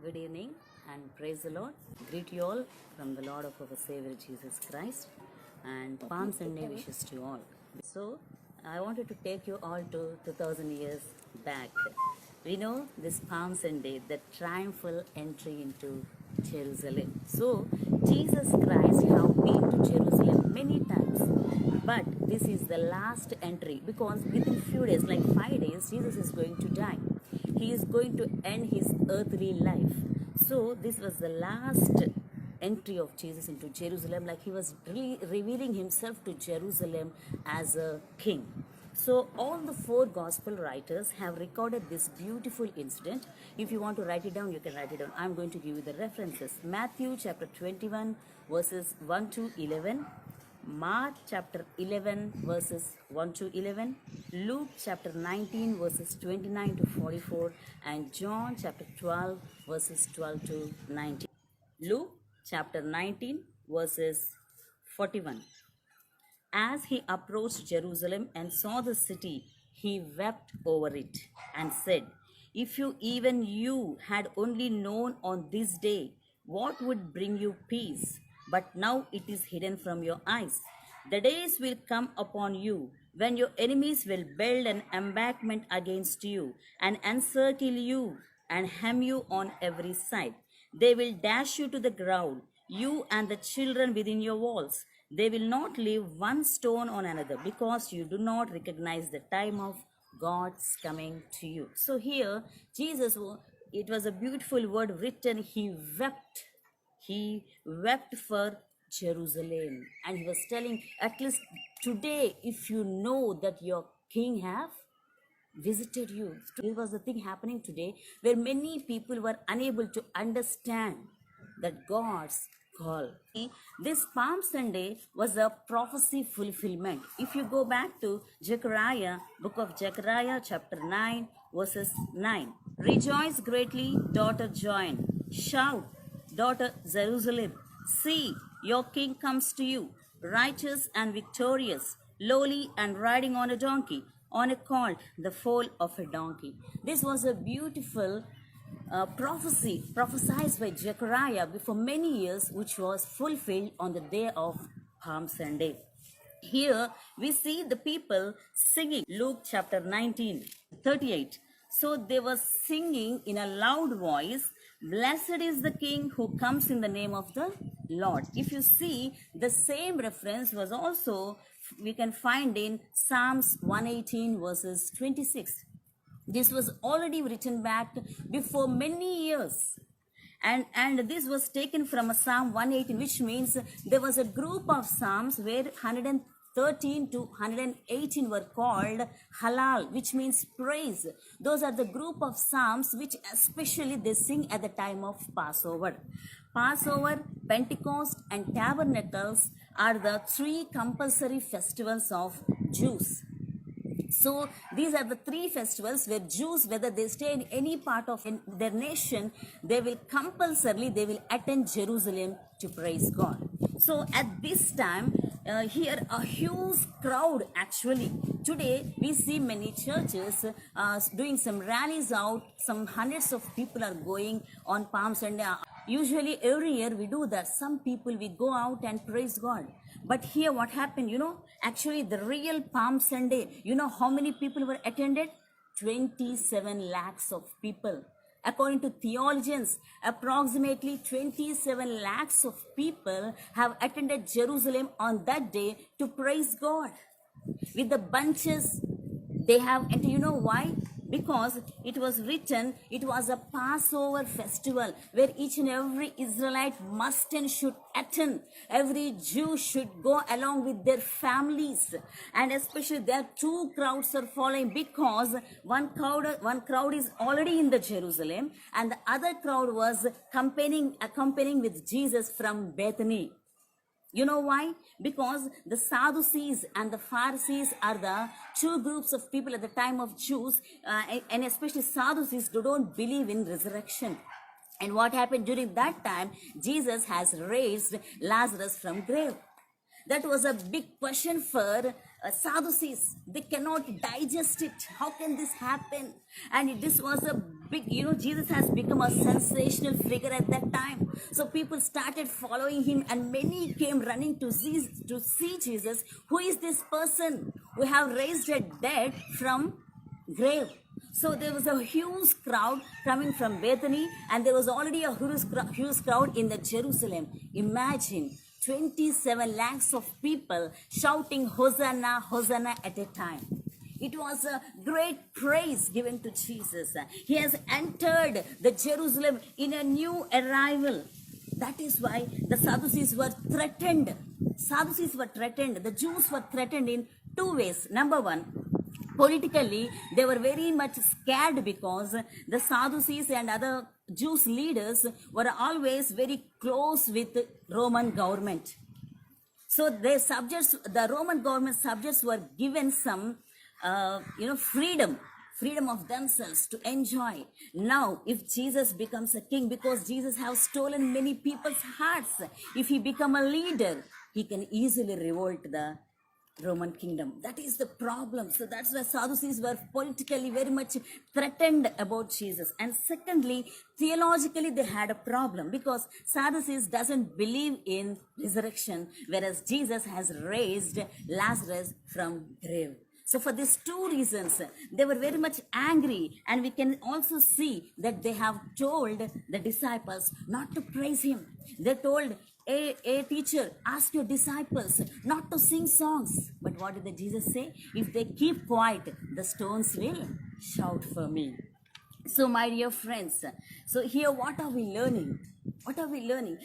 Good evening and praise the Lord. Greet you all from the Lord of our Savior Jesus Christ and Palm Sunday wishes to all. So, I wanted to take you all to 2000 years back. We know this Palm Sunday, the triumphal entry into Jerusalem. So, Jesus Christ have been to Jerusalem many times, but this is the last entry because within few days, like 5 days, Jesus is going to die. He is going to end his earthly life. So this was the last entry of Jesus into Jerusalem, like he was really revealing himself to Jerusalem as a king. So all the four gospel writers have recorded this beautiful incident. If you want to write it down, you can write it down. I'm going to give you the references. Matthew chapter 21 verses 1 to 11. Mark chapter 11 verses 1 to 11, Luke chapter 19 verses 29 to 44, and John chapter 12 verses 12 to 19. Luke chapter 19 verses 41. As he approached Jerusalem and saw the city, he wept over it and said, "If even you had only known on this day what would bring you peace, but now it is hidden from your eyes. The days will come upon you when your enemies will build an embankment against you and encircle you and hem you on every side. They will dash you to the ground, you and the children within your walls. They will not leave one stone on another because you do not recognize the time of God's coming to you." So here, Jesus, it was a beautiful word written, he wept. He wept for Jerusalem. And he was telling, at least today, if you know that your king have visited you. This was the thing happening today where many people were unable to understand that God's call. This Palm Sunday was a prophecy fulfillment. If you go back to Zechariah, book of Zechariah chapter 9 verses 9. "Rejoice greatly, daughter Zion. Shout, daughter Jerusalem. See, your king comes to you, righteous and victorious, lowly and riding on a donkey, on a colt, the foal of a donkey." This was a beautiful prophecy prophesied by Zechariah before many years, which was fulfilled on the day of Palm Sunday. Here we see the people singing. Luke chapter 19, 38. So they were singing in a loud voice, "Blessed is the King who comes in the name of the Lord." If you see, the same reference was also, we can find in Psalms 118 verses 26. This was already written back before many years. And this was taken from a Psalm 118, which means there was a group of Psalms where 113 to 118 were called Halal, which means praise. Those are the group of Psalms which especially they sing at the time of Passover. Passover, Pentecost, and Tabernacles are the three compulsory festivals of Jews. So these are the three festivals where Jews, whether they stay in any part of their nation, they will attend Jerusalem to praise God. So at this time, here a huge crowd actually. Today we see many churches doing some rallies out. Some hundreds of people are going on Palm Sunday. Usually every year we do that. Some people we go out and praise God. But here what happened, actually the real Palm Sunday, how many people were attended? 27 lakhs of people. According to theologians, approximately 27 lakhs of people have attended Jerusalem on that day to praise God. With the bunches they have, and you know why? Because it was written, it was a Passover festival where each and every Israelite must and should attend. Every Jew should go along with their families. And especially there two crowds are following, because one crowd is already in the Jerusalem and the other crowd was accompanying with Jesus from Bethany. You know why? Because the Sadducees and the Pharisees are the two groups of people at the time of Jews, and especially Sadducees don't believe in resurrection. And what happened during that time? Jesus has raised Lazarus from grave. That was a big question for Sadducees, they cannot digest it. How can this happen? And this was a big, Jesus has become a sensational figure at that time. So people started following him, and many came running to see Jesus. Who is this person who have raised a dead from grave? So there was a huge crowd coming from Bethany, and there was already a huge crowd in the Jerusalem. Imagine 27 lakhs of people shouting Hosanna, Hosanna at a time. It was a great praise given to Jesus. He has entered the Jerusalem in a new arrival. That is why the Sadducees were threatened. The Jews were threatened in two ways. Number one, politically, they were very much scared because the Sadducees and other Jews leaders were always very close with the Roman government. So the Roman government subjects were given some, freedom of themselves to enjoy. Now, if Jesus becomes a king, because Jesus has stolen many people's hearts, if he become a leader, he can easily revolt the Roman kingdom. That is the problem. So that's why Sadducees were politically very much threatened about Jesus. And secondly, theologically they had a problem because Sadducees doesn't believe in resurrection, whereas Jesus has raised Lazarus from grave. So for these two reasons, they were very much angry, and we can also see that they have told the disciples not to praise him. They told, a teacher, ask your disciples not to sing songs. But what did Jesus say? If they keep quiet, the stones will shout for me. So my dear friends, so here what are we learning?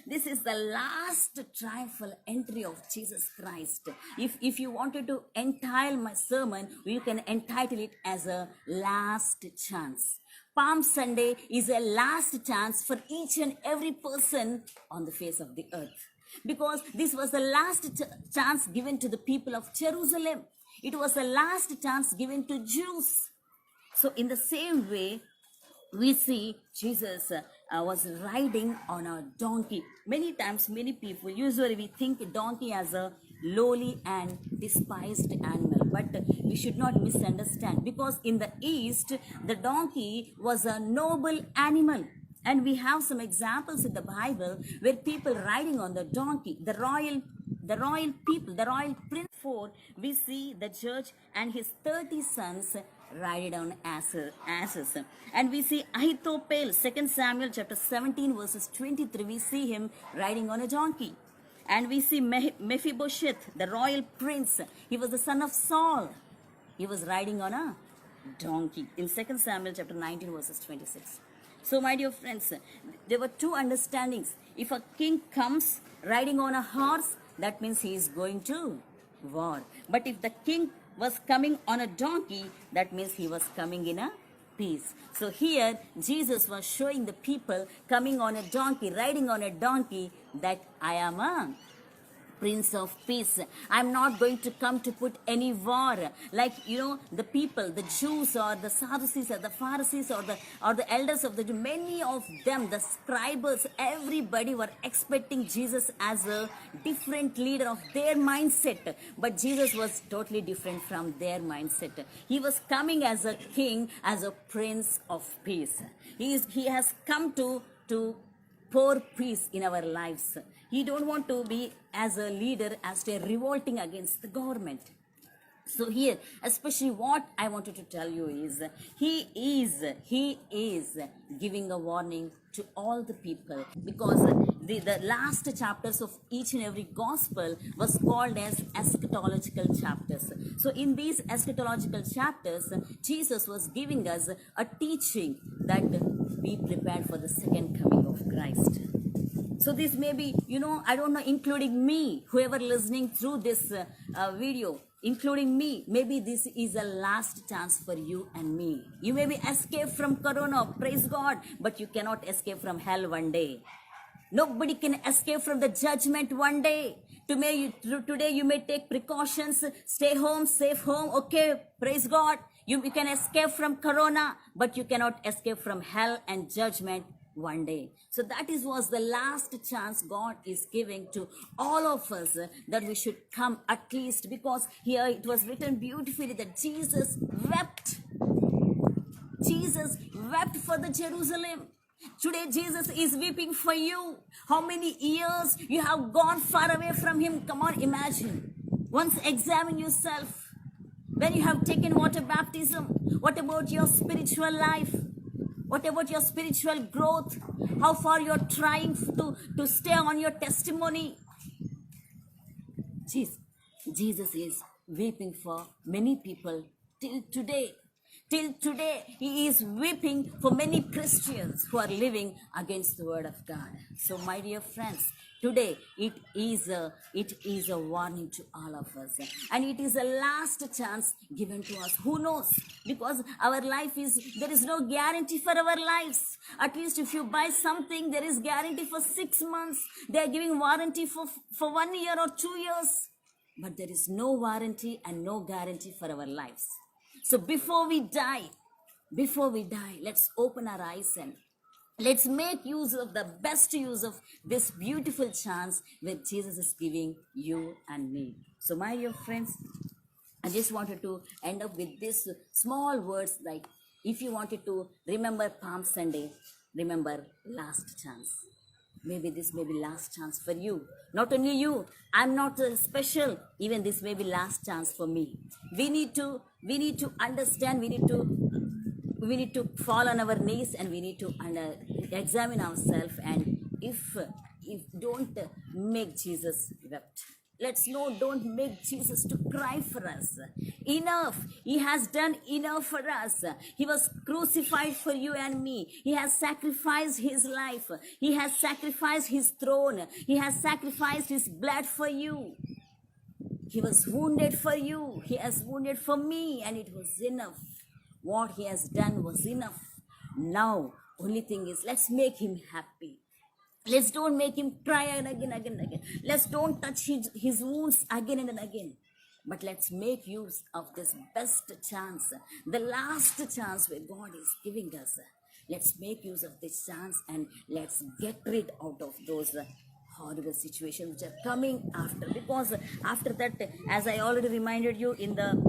This is the last triumphal entry of Jesus Christ. If you wanted to entitle my sermon, you can entitle it as a last chance. Palm Sunday is a last chance for each and every person on the face of the earth. Because this was the last chance given to the people of Jerusalem. It was the last chance given to Jews. So in the same way, we see Jesus was riding on a donkey. Many times, many people, usually we think donkey as a lowly and despised animal. But we should not misunderstand, because in the East, the donkey was a noble animal. And we have some examples in the Bible where people riding on the donkey, the royal people, the royal prince. We see the judge and his 30 sons riding on asses. And we see Ahithophel, 2 Samuel chapter 17 verses 23, we see him riding on a donkey. And we see Mephibosheth, the royal prince. He was the son of Saul. He was riding on a donkey in 2 Samuel chapter 19 verses 26. So my dear friends, there were two understandings. If a king comes riding on a horse, that means he is going to war. But if the king was coming on a donkey, that means he was coming in a peace. So here Jesus was showing the people coming on a donkey, riding on a donkey, that I am a Prince of Peace. I'm not going to come to put any war. Like, the people, the Jews or the Sadducees or the Pharisees or the elders of the Jews, many of them, the scribes, everybody were expecting Jesus as a different leader of their mindset. But Jesus was totally different from their mindset. He was coming as a king, as a Prince of Peace. He has come to pour peace in our lives. He don't want to be as a leader as they're revolting against the government. So here, especially what I wanted to tell you is, he is giving a warning to all the people, because the last chapters of each and every gospel was called as eschatological chapters. So in these eschatological chapters, Jesus was giving us a teaching that be prepared for the second coming of Christ. So this may be, I don't know, including me, whoever listening through this video, including me, maybe this is a last chance for you and me. You may be escaped from Corona, praise God, but you cannot escape from hell one day. Nobody can escape from the judgment one day. Today you may take precautions, stay home, safe home, okay, praise God. You can escape from Corona, but you cannot escape from hell and judgment one day. So that is was the last chance God is giving to all of us, that we should come at least, because here it was written beautifully that Jesus wept. Jesus wept for the Jerusalem. Today Jesus is weeping for you. How many years you have gone far away from him? Come on, imagine. Once examine yourself. When you have taken water baptism, what about your spiritual life? What about your spiritual growth? How far you're trying to stay on your testimony? Jesus is weeping for many people till today. Till today, he is weeping for many Christians who are living against the word of God. So, my dear friends, today it is a warning to all of us, and it is a last chance given to us. Who knows? Because our life there is no guarantee for our lives. At least if you buy something, there is guarantee for 6 months. They are giving warranty for 1 year or 2 years. But there is no warranty and no guarantee for our lives. So before we die, let's open our eyes and let's make use of the best use of this beautiful chance that Jesus is giving you and me. So my dear friends, I just wanted to end up with this small words, like if you wanted to remember Palm Sunday, remember last chance. Maybe this may be last chance for you. Not only you, I'm not special. Even this may be last chance for me. We need to understand. We need to fall on our knees, and we need to examine ourselves. And if don't make Jesus wept. Don't make Jesus to cry for us. Enough. He has done enough for us. He was crucified for you and me. He has sacrificed his life. He has sacrificed his throne. He has sacrificed his blood for you. He was wounded for you. He has wounded for me, and it was enough. What he has done was enough. Now, only thing is, let's make him happy. Let's don't make him cry again. Let's don't touch his wounds again and again. But let's make use of this best chance, the last chance where God is giving us. Let's make use of this chance, and let's get rid out of those horrible situations which are coming after. Because after that, as I already reminded you in the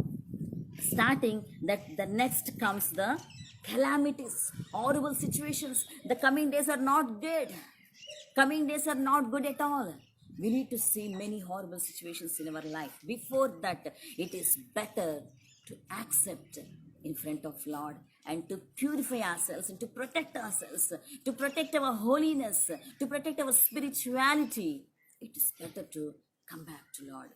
starting, that the next comes the calamities, horrible situations. The coming days are not good. Coming days are not good at all. We need to see many horrible situations in our life. Before that, it is better to accept in front of Lord and to purify ourselves and to protect ourselves, to protect our holiness, to protect our spirituality. It is better to come back to Lord.